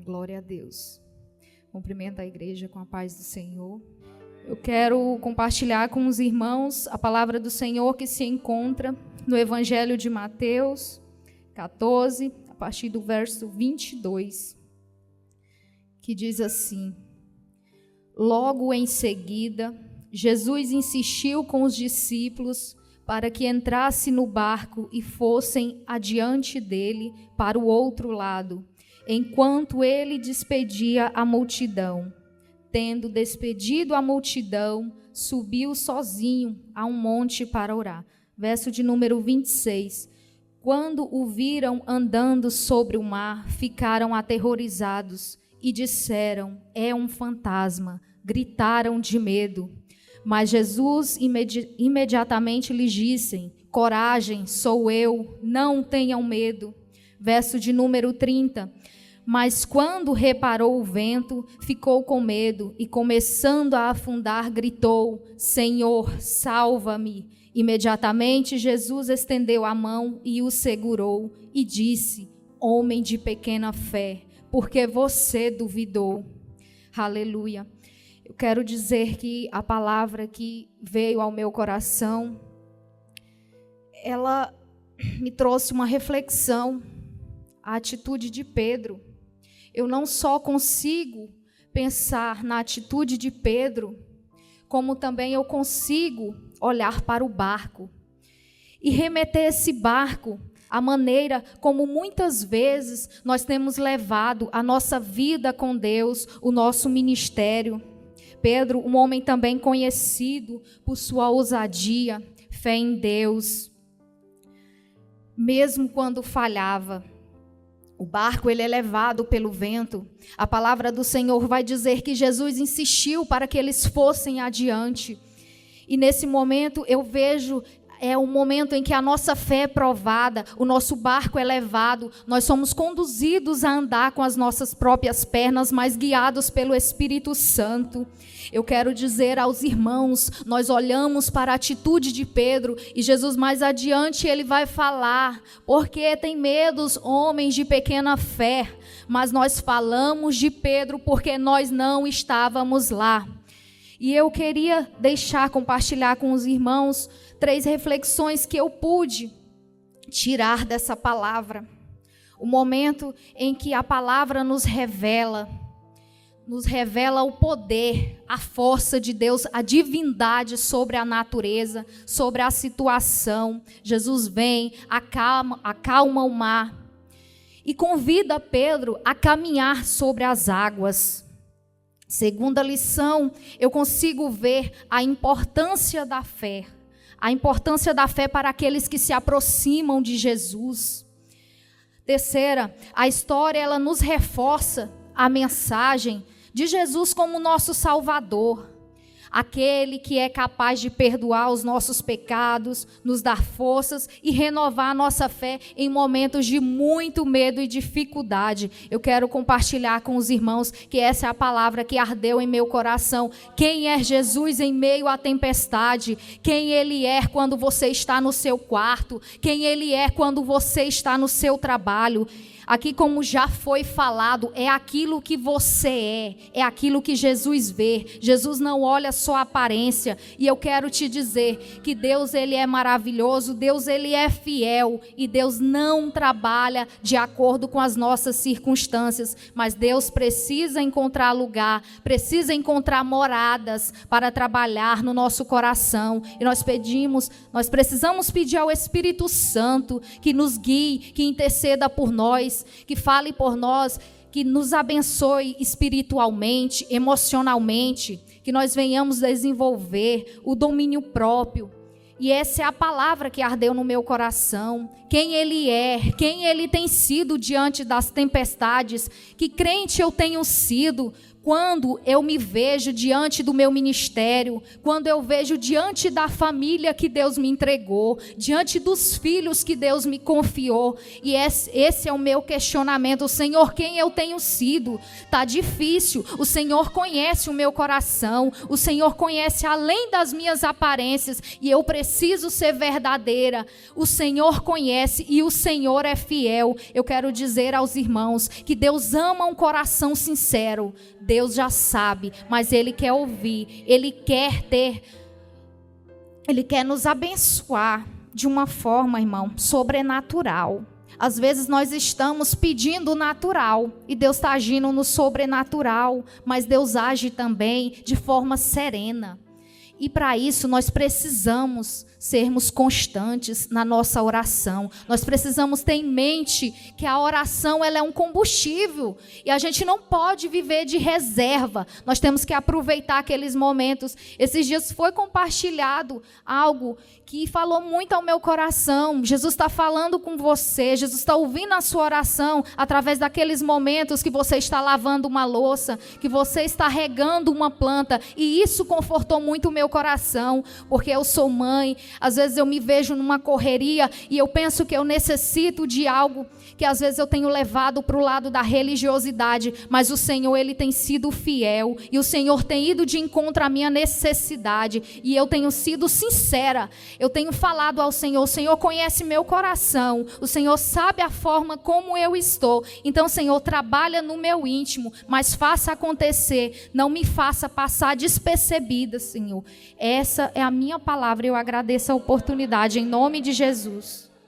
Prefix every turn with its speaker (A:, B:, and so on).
A: Glória a Deus. Cumprimento a igreja com a paz do Senhor. Eu quero compartilhar com os irmãos a palavra do Senhor que se encontra no Evangelho de Mateus 14, a partir do verso 22, que diz assim: Logo em seguida, Jesus insistiu com os discípulos para que entrasse no barco e fossem adiante dele para o outro lado, enquanto ele despedia a multidão. Tendo despedido a multidão, subiu sozinho a um monte para orar. Verso de número 26. Quando o viram andando sobre o mar, ficaram aterrorizados e disseram: é um fantasma. Gritaram de medo. Mas Jesus imediatamente lhes disse: coragem, sou eu, não tenham medo. Verso de número 30. Mas quando reparou o vento, ficou com medo e, começando a afundar, gritou: Senhor, salva-me. Imediatamente Jesus estendeu a mão e o segurou e disse: homem de pequena fé, porque você duvidou. Aleluia. Eu quero dizer que a palavra que veio ao meu coração, ela me trouxe uma reflexão, a atitude de Pedro. Eu não só consigo pensar na atitude de Pedro, como também eu consigo olhar para o barco e remeter esse barco à maneira como muitas vezes nós temos levado a nossa vida com Deus, o nosso ministério. Pedro, um homem também conhecido por sua ousadia, fé em Deus, mesmo quando falhava. O barco ele é levado pelo vento. A palavra do Senhor vai dizer que Jesus insistiu para que eles fossem adiante. E nesse momento eu vejo, é o momento em que a nossa fé é provada, o nosso barco é levado, nós somos conduzidos a andar com as nossas próprias pernas, mas guiados pelo Espírito Santo. Eu quero dizer aos irmãos, nós olhamos para a atitude de Pedro e Jesus mais adiante ele vai falar, porque tem medo os homens de pequena fé, mas nós falamos de Pedro porque nós não estávamos lá. E eu queria compartilhar com os irmãos 3 reflexões que eu pude tirar dessa palavra. O momento em que a palavra nos revela o poder, a força de Deus, a divindade sobre a natureza, sobre a situação. Jesus vem, acalma o mar e convida Pedro a caminhar sobre as águas. Segunda lição, eu consigo ver a importância da fé. A importância da fé para aqueles que se aproximam de Jesus. Terceira, a história ela nos reforça a mensagem de Jesus como nosso Salvador, aquele que é capaz de perdoar os nossos pecados, nos dar forças e renovar a nossa fé em momentos de muito medo e dificuldade. Eu quero compartilhar com os irmãos que essa é a palavra que ardeu em meu coração. Quem é Jesus em meio à tempestade? Quem Ele é quando você está no seu quarto? Quem Ele é quando você está no seu trabalho? Aqui, como já foi falado, é aquilo que você é aquilo que Jesus vê. Jesus não olha só a aparência. E eu quero te dizer que Deus ele é maravilhoso, Deus ele é fiel e Deus não trabalha de acordo com as nossas circunstâncias, mas Deus precisa encontrar lugar, precisa encontrar moradas para trabalhar no nosso coração. E nós precisamos pedir ao Espírito Santo que nos guie, que interceda por nós, que fale por nós, que nos abençoe espiritualmente, emocionalmente, que nós venhamos desenvolver o domínio próprio. E essa é a palavra que ardeu no meu coração. Quem Ele é, quem Ele tem sido diante das tempestades, que crente eu tenho sido, quando eu me vejo diante do meu ministério, quando eu vejo diante da família que Deus me entregou, diante dos filhos que Deus me confiou, e esse é o meu questionamento: Senhor, quem eu tenho sido? Está difícil. O Senhor conhece o meu coração, o Senhor conhece além das minhas aparências, e eu preciso ser verdadeira. O Senhor conhece e o Senhor é fiel. Eu quero dizer aos irmãos que Deus ama um coração sincero. Deus já sabe, mas Ele quer ouvir, Ele quer nos abençoar de uma forma, irmão, sobrenatural. Às vezes nós estamos pedindo o natural e Deus está agindo no sobrenatural, mas Deus age também de forma serena. E para isso nós precisamos sermos constantes na nossa oração. Nós precisamos ter em mente que a oração, ela é um combustível e a gente não pode viver de reserva. Nós temos que aproveitar aqueles momentos. Esses dias foi compartilhado algo que falou muito ao meu coração. Jesus está falando com você, Jesus está ouvindo a sua oração através daqueles momentos que você está lavando uma louça, que você está regando uma planta, e isso confortou muito o meu coração, porque eu sou mãe. Às vezes eu me vejo numa correria e eu penso que eu necessito de algo que às vezes eu tenho levado para o lado da religiosidade, mas o Senhor, Ele tem sido fiel, e o Senhor tem ido de encontro à minha necessidade, e eu tenho sido sincera. Eu tenho falado ao Senhor: o Senhor conhece meu coração, o Senhor sabe a forma como eu estou, então, Senhor, trabalha no meu íntimo, mas faça acontecer, não me faça passar despercebida, Senhor. Essa é a minha palavra, eu agradeço a oportunidade, em nome de Jesus.